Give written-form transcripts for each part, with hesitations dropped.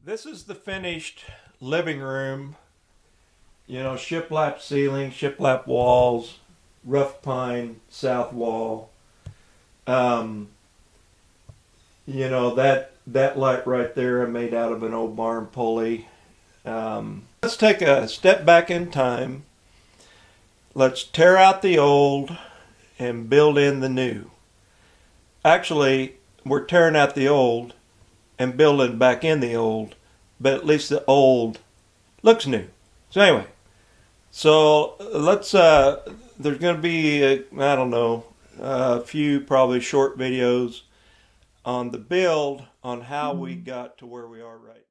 This is the finished living room. You know, shiplap ceiling, shiplap walls, rough pine south wall. Um, you know, that light right there I made out of an old barn pulley. Let's take a step back in time. Let's tear out the old and build in the new. Actually, we're tearing out the old and building back in the old, but at least the old looks new. So anyway, let's there's going to be I don't know, a few probably short videos on the build on how we got to where we are right now.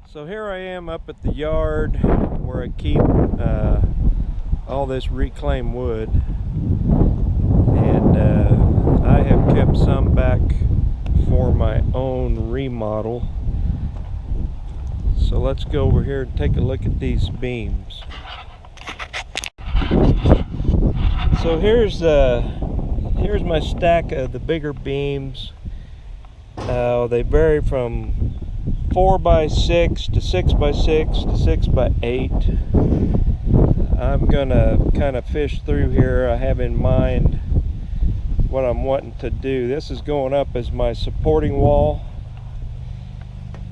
So here I am up at the yard where I keep all this reclaimed wood, and I have kept some back for my own remodel. So let's go over here and take a look at these beams. So here's my stack of the bigger beams. They vary from 4x6 to 6x6 to 6x8. I'm gonna kind of fish through here. I have in mind what I'm wanting to do. This is going up as my supporting wall,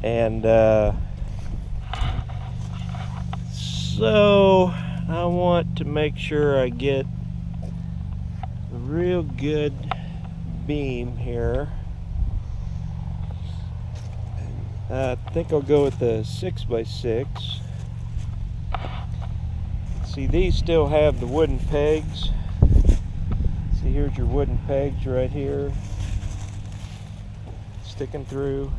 and so I want to make sure I get a real good beam here. I think I'll go with the 6x6. See, these still have the wooden pegs. See, here's your wooden pegs right here, sticking through,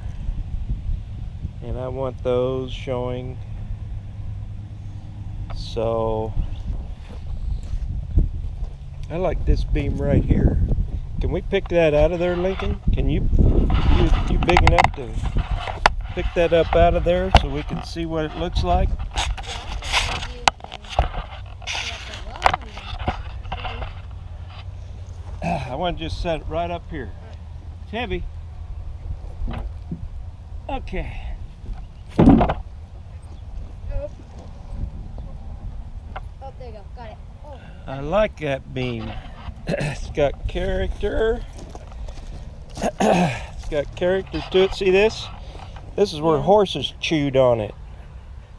and I want those showing. So I like this beam right here. Can we pick that out of there, Lincoln? Can you big enough to pick that up out of there so we can see what it looks like? I want to just set it right up here. It's heavy. Okay. Oh, there you go. Got it. Oh. I like that beam. It's got character. It's got character to it. See this? This is where horses chewed on it.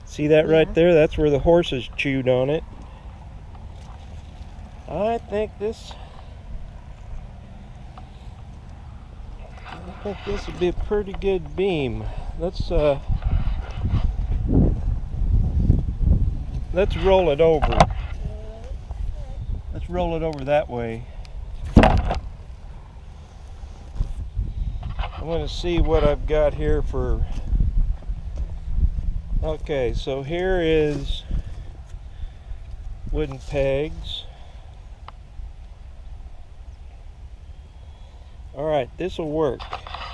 See that right there? That's where the horses chewed on it. I think this would be a pretty good beam. Let's roll it over. Let's roll it over that way. I want to see what I've got here for. Okay, so here is wooden pegs. All right, this will work.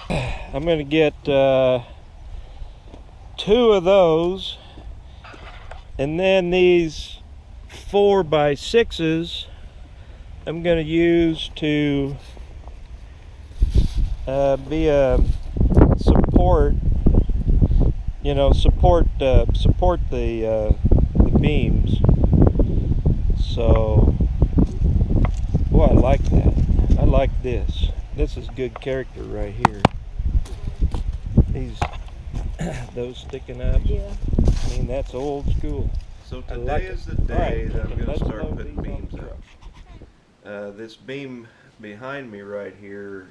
I'm going to get 2 of those, and then these 4x6s I'm going to use to be a support, you know, support the beams. So, boy, I like that. I like this. This is good character right here. These, those sticking up. Yeah. I mean, that's old school. So today is the day that I'm going to start putting beams up. up. This beam behind me right here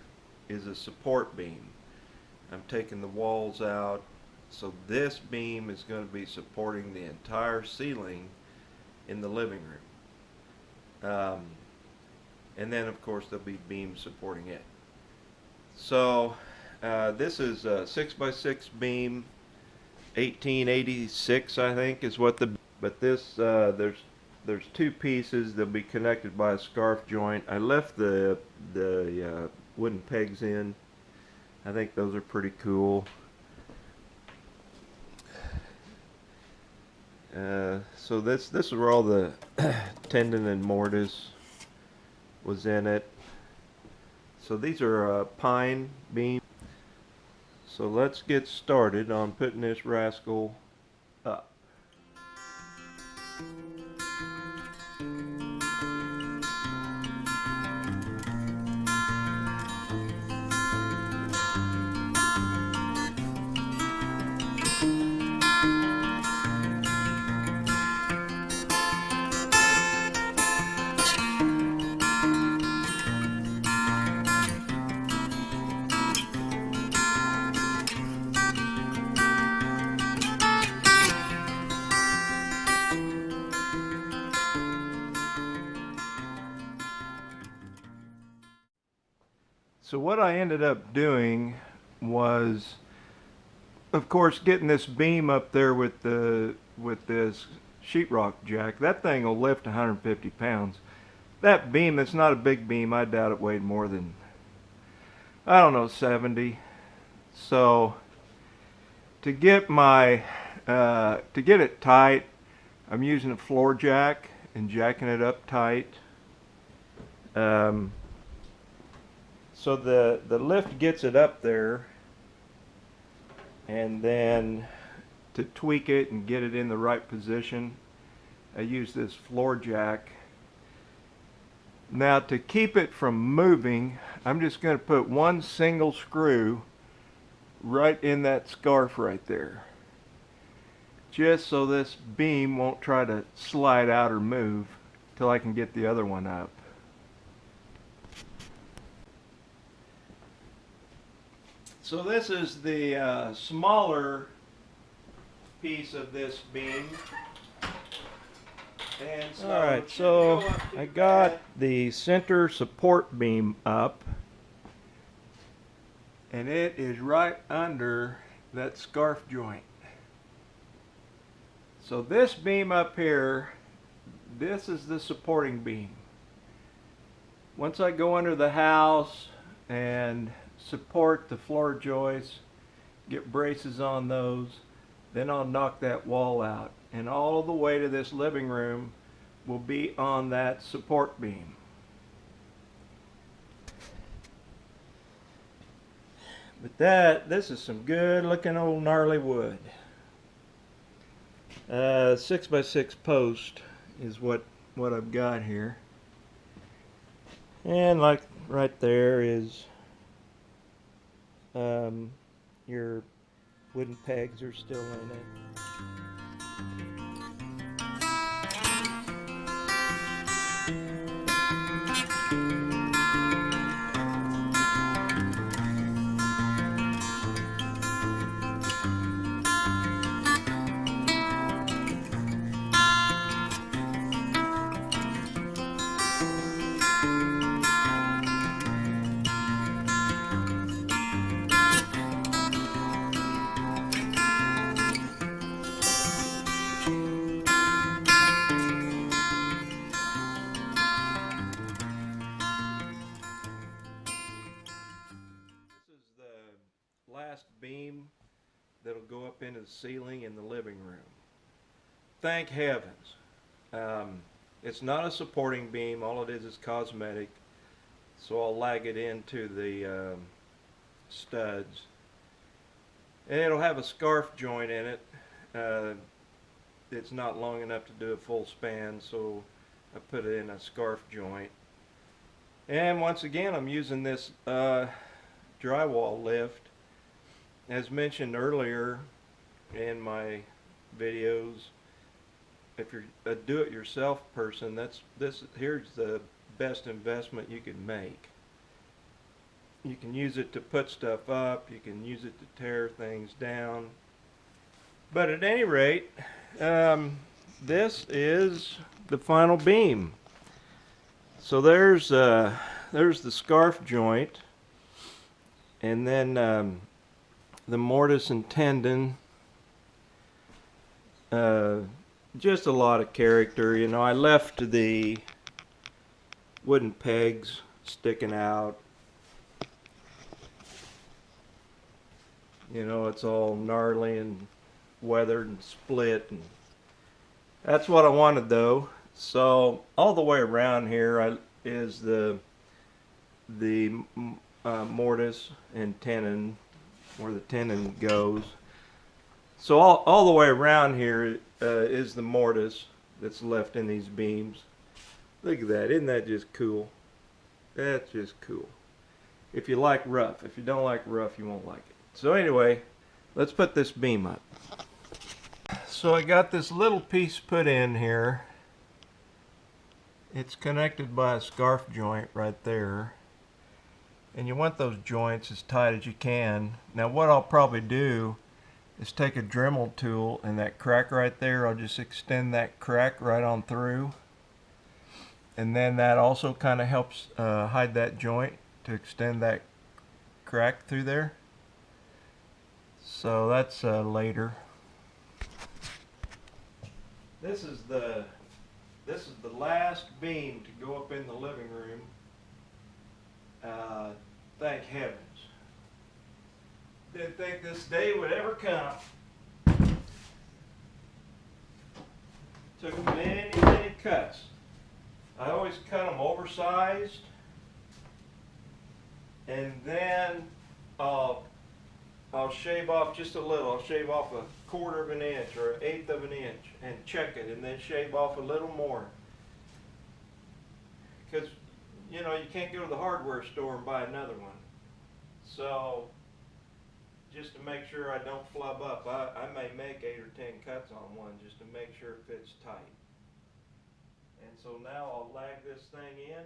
is a support beam. I'm taking the walls out, so this beam is going to be supporting the entire ceiling in the living room. And then of course there'll be beams supporting it. So this is a 6x6 beam, 1886 I think is what the, but this there's two pieces. They'll be connected by a scarf joint. I left the wooden pegs in. I think those are pretty cool. So this is where all the tendon and mortise was in it. So these are pine beams. So let's get started on putting this rascal up. So what I ended up doing was, of course, getting this beam up there with this sheetrock jack. That thing will lift 150 pounds. That beam, that's not a big beam. I doubt it weighed more than, I don't know, 70. So to get it tight, I'm using a floor jack and jacking it up tight. So the lift gets it up there, and then to tweak it and get it in the right position, I use this floor jack. Now to keep it from moving, I'm just going to put one single screw right in that scarf right there, just so this beam won't try to slide out or move till I can get the other one up. So this is the smaller piece of this beam. And so alright, so I got the center support beam up, and it is right under that scarf joint. So this beam up here, this is the supporting beam. Once I go under the house and support the floor joists, get braces on those, then I'll knock that wall out, and all the way to this living room will be on that support beam. But this is some good looking old gnarly wood. 6x6 post is what I've got here, and like right there is your wooden pegs are still in it. Last beam that'll go up into the ceiling in the living room. Thank heavens. It's not a supporting beam. All it is cosmetic. So I'll lag it into the studs. And it'll have a scarf joint in it. It's not long enough to do a full span, so I put it in a scarf joint. And once again, I'm using this drywall lift. As mentioned earlier in my videos, if you're a do-it-yourself person, here's the best investment you can make. You can use it to put stuff up, you can use it to tear things down. But at any rate, this is the final beam. So there's the scarf joint, and then the mortise and tendon. Just a lot of character, you know. I left the wooden pegs sticking out. You know, it's all gnarly and weathered and split, and that's what I wanted though. So all the way around here is the mortise and tenon, where the tenon goes. So all the way around here is the mortise that's left in these beams. Look at that, isn't that just cool? That's just cool. If you like rough, if you don't like rough, you won't like it. So anyway, let's put this beam up. So I got this little piece put in here. It's connected by a scarf joint right there. And you want those joints as tight as you can. Now what I'll probably do is take a Dremel tool, and that crack right there, I'll just extend that crack right on through. And then that also kind of helps hide that joint, to extend that crack through there. So that's later. This is the last beam to go up in the living room. Thank heavens. Didn't think this day would ever come. Took many, many cuts. I always cut them oversized, and then I'll shave off just a little. I'll shave off 1/4 of an inch or 1/8 of an inch and check it, and then shave off a little more. Because, you know, you can't go to the hardware store and buy another one. So, just to make sure I don't flub up, I may make 8 or 10 cuts on one just to make sure it fits tight. And so now I'll lag this thing in.